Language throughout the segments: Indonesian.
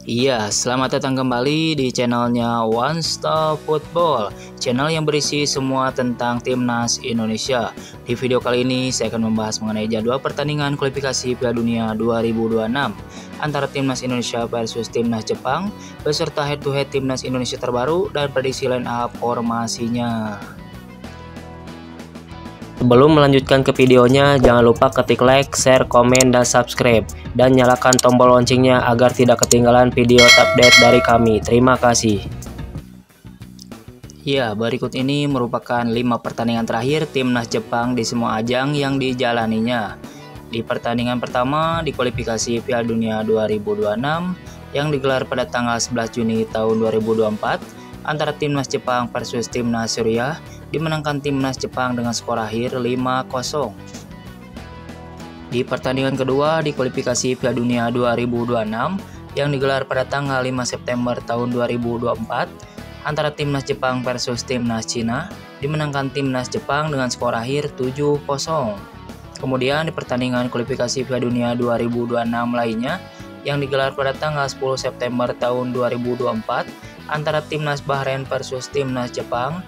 Iya, selamat datang kembali di channelnya One Stop Football, channel yang berisi semua tentang timnas Indonesia. Di video kali ini saya akan membahas mengenai jadwal pertandingan kualifikasi Piala Dunia 2026 antara timnas Indonesia versus timnas Jepang, beserta head-to-head timnas Indonesia terbaru dan prediksi line up formasinya. Sebelum melanjutkan ke videonya, jangan lupa ketik like, share, komen, dan subscribe. Dan nyalakan tombol loncengnya agar tidak ketinggalan video update dari kami. Terima kasih. Ya, berikut ini merupakan 5 pertandingan terakhir timnas Jepang di semua ajang yang dijalaninya. Di pertandingan pertama di kualifikasi Piala Dunia 2026 yang digelar pada tanggal 11 Juni tahun 2024 antara timnas Jepang versus timnas Suriah, dimenangkan timnas Jepang dengan skor akhir 5-0. Di pertandingan kedua di kualifikasi Piala Dunia 2026 yang digelar pada tanggal 5 September tahun 2024 antara timnas Jepang versus timnas Cina, dimenangkan timnas Jepang dengan skor akhir 7-0. Kemudian di pertandingan kualifikasi Piala Dunia 2026 lainnya yang digelar pada tanggal 10 September tahun 2024 antara timnas Bahrain versus timnas Jepang,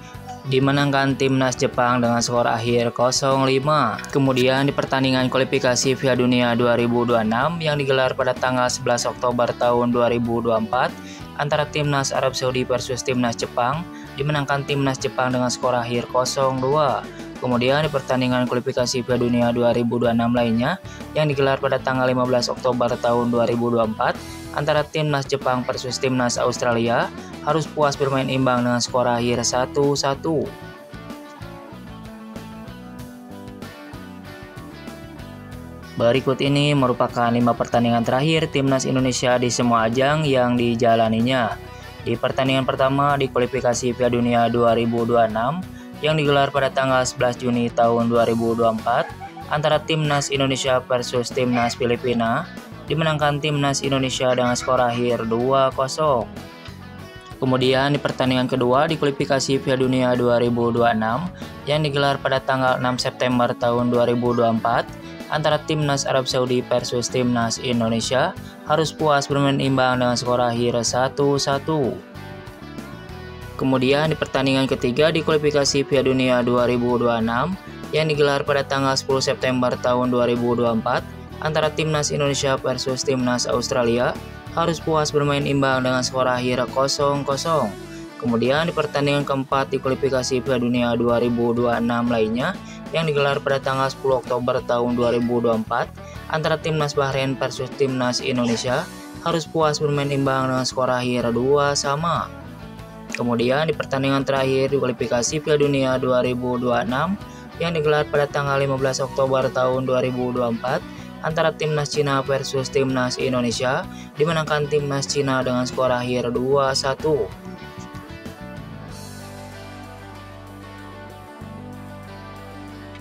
dimenangkan timnas Jepang dengan skor akhir 0-5. Kemudian di pertandingan kualifikasi Piala Dunia 2026 yang digelar pada tanggal 11 Oktober tahun 2024 antara timnas Arab Saudi versus timnas Jepang, dimenangkan timnas Jepang dengan skor akhir 0-2. Kemudian di pertandingan kualifikasi Piala Dunia 2026 lainnya yang digelar pada tanggal 15 Oktober tahun 2024 antara timnas Jepang versus timnas Australia, harus puas bermain imbang dengan skor akhir 1-1. Berikut ini merupakan 5 pertandingan terakhir timnas Indonesia di semua ajang yang dijalaninya. Di pertandingan pertama di kualifikasi Piala Dunia 2026 yang digelar pada tanggal 11 Juni tahun 2024 antara timnas Indonesia versus timnas Filipina, dimenangkan timnas Indonesia dengan skor akhir 2-0. Kemudian di pertandingan kedua di kualifikasi Piala Dunia 2026 yang digelar pada tanggal 6 September tahun 2024 antara timnas Arab Saudi versus timnas Indonesia, harus puas bermain imbang dengan skor akhir 1-1. Kemudian di pertandingan ketiga di kualifikasi Piala Dunia 2026 yang digelar pada tanggal 10 September tahun 2024 antara timnas Indonesia versus timnas Australia, harus puas bermain imbang dengan skor akhir 0-0. Kemudian di pertandingan keempat di kualifikasi Piala Dunia 2026 lainnya yang digelar pada tanggal 10 Oktober tahun 2024 antara timnas Bahrain versus timnas Indonesia, harus puas bermain imbang dengan skor akhir 2-2. Kemudian di pertandingan terakhir di kualifikasi Piala Dunia 2026 yang digelar pada tanggal 15 Oktober tahun 2024 antara timnas Cina versus timnas Indonesia, dimenangkan timnas Cina dengan skor akhir 2-1.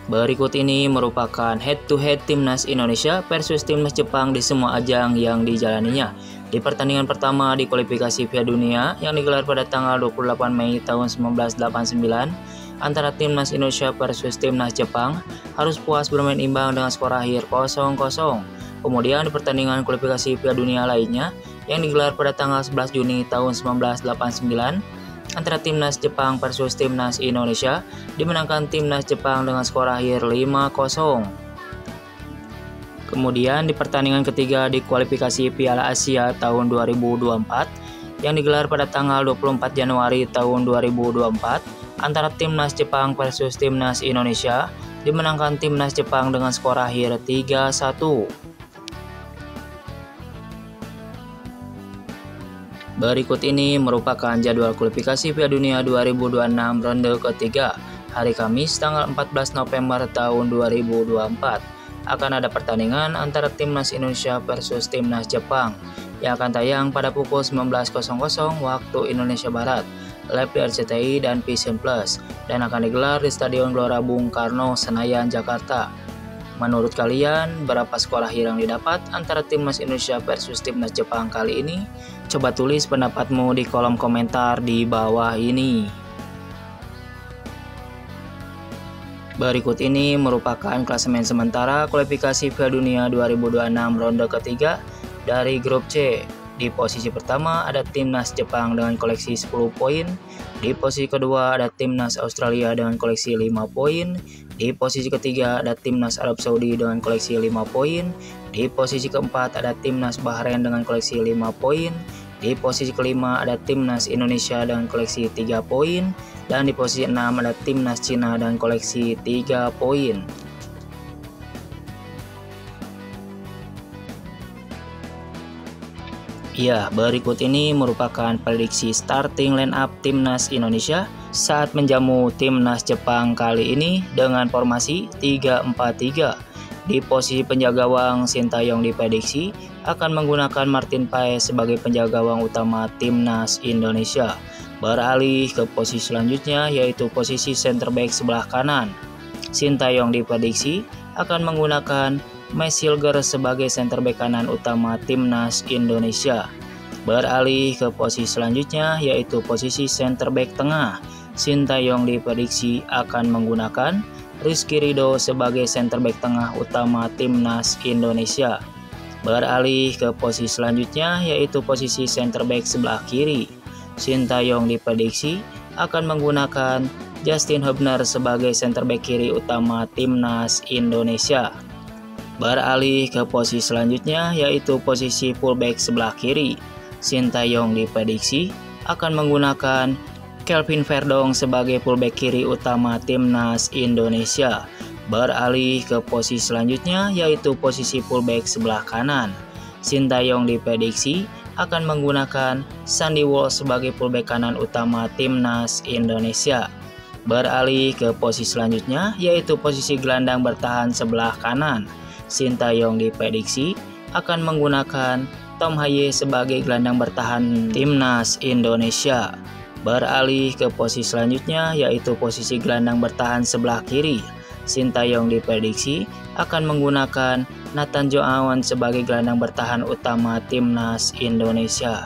Berikut ini merupakan head-to-head timnas Indonesia versus timnas Jepang di semua ajang yang dijalaninya. Di pertandingan pertama di kualifikasi Piala Dunia yang digelar pada tanggal 28 Mei tahun 1989 antara timnas Indonesia versus timnas Jepang, harus puas bermain imbang dengan skor akhir 0-0. Kemudian di pertandingan kualifikasi Piala Dunia lainnya yang digelar pada tanggal 11 Juni tahun 1989 antara timnas Jepang versus timnas Indonesia, dimenangkan timnas Jepang dengan skor akhir 5-0. Kemudian di pertandingan ketiga di kualifikasi Piala Asia tahun 2024 yang digelar pada tanggal 24 Januari tahun 2024 antara timnas Jepang versus timnas Indonesia, dimenangkan timnas Jepang dengan skor akhir 3-1. Berikut ini merupakan jadwal kualifikasi Piala Dunia 2026 ronde ketiga hari Kamis tanggal 14 November tahun 2024. Akan ada pertandingan antara timnas Indonesia versus timnas Jepang yang akan tayang pada pukul 19.00 waktu Indonesia Barat, live di RCTI dan Vision Plus, dan akan digelar di Stadion Gelora Bung Karno, Senayan, Jakarta. Menurut kalian, berapa skor akhir yang didapat antara timnas Indonesia versus timnas Jepang kali ini? Coba tulis pendapatmu di kolom komentar di bawah ini. Berikut ini merupakan klasemen sementara kualifikasi Piala Dunia 2026 ronde ketiga dari grup C. Di posisi pertama ada timnas Jepang dengan koleksi 10 poin. Di posisi kedua ada timnas Australia dengan koleksi 5 poin. Di posisi ketiga ada timnas Arab Saudi dengan koleksi 5 poin. Di posisi keempat ada timnas Bahrain dengan koleksi 5 poin. Di posisi kelima ada timnas Indonesia dengan koleksi 3 poin. Dan di posisi 6 ada timnas Cina dengan koleksi 3 poin. Ya, berikut ini merupakan prediksi starting line up timnas Indonesia saat menjamu timnas Jepang kali ini dengan formasi 3-4-3. Di posisi penjaga gawang, Sintayong diprediksi akan menggunakan Martin Paes sebagai penjaga gawang utama timnas Indonesia. Beralih ke posisi selanjutnya yaitu posisi center back sebelah kanan. Sintayong diprediksi akan menggunakan Mesilger sebagai center back kanan utama timnas Indonesia. Beralih ke posisi selanjutnya yaitu posisi center back tengah. Sintayong diprediksi akan menggunakan Rizky Ridho sebagai center back tengah utama timnas Indonesia. Beralih ke posisi selanjutnya yaitu posisi center back sebelah kiri. Sintayong diprediksi akan menggunakan Justin Hubner sebagai center back kiri utama timnas Indonesia. Beralih ke posisi selanjutnya yaitu posisi fullback sebelah kiri. Sintayong diprediksi akan menggunakan Kelvin Verdong sebagai fullback kiri utama timnas Indonesia. Beralih ke posisi selanjutnya yaitu posisi fullback sebelah kanan. Sintayong diprediksi akan menggunakan Sandy Walsh sebagai fullback kanan utama timnas Indonesia. Beralih ke posisi selanjutnya yaitu posisi gelandang bertahan sebelah kanan. Sintayong diprediksi akan menggunakan Tom Haye sebagai gelandang bertahan timnas Indonesia. Beralih ke posisi selanjutnya yaitu posisi gelandang bertahan sebelah kiri. Sintayong diprediksi akan menggunakan Nathan Joawan sebagai gelandang bertahan utama timnas Indonesia.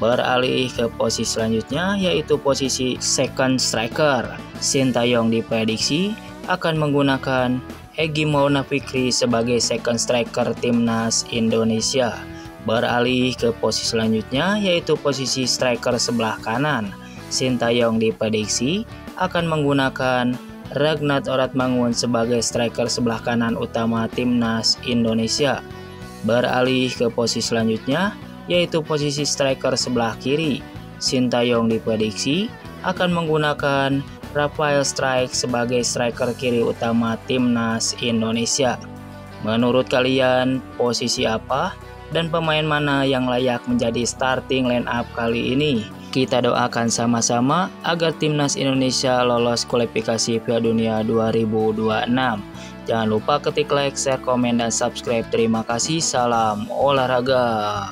Beralih ke posisi selanjutnya yaitu posisi second striker. Sintayong diprediksi akan menggunakan Egy Maulana Fikri sebagai second striker timnas Indonesia. Beralih ke posisi selanjutnya yaitu posisi striker sebelah kanan. Sintayong diprediksi akan menggunakan Ragnat Oratmangun sebagai striker sebelah kanan utama timnas Indonesia. Beralih ke posisi selanjutnya yaitu posisi striker sebelah kiri. Sintayong diprediksi akan menggunakan Rafael Strike sebagai striker kiri utama timnas Indonesia. Menurut kalian, posisi apa dan pemain mana yang layak menjadi starting line up kali ini? Kita doakan sama-sama agar timnas Indonesia lolos kualifikasi Piala Dunia 2026. Jangan lupa ketik like, share, komen, dan subscribe. Terima kasih. Salam olahraga.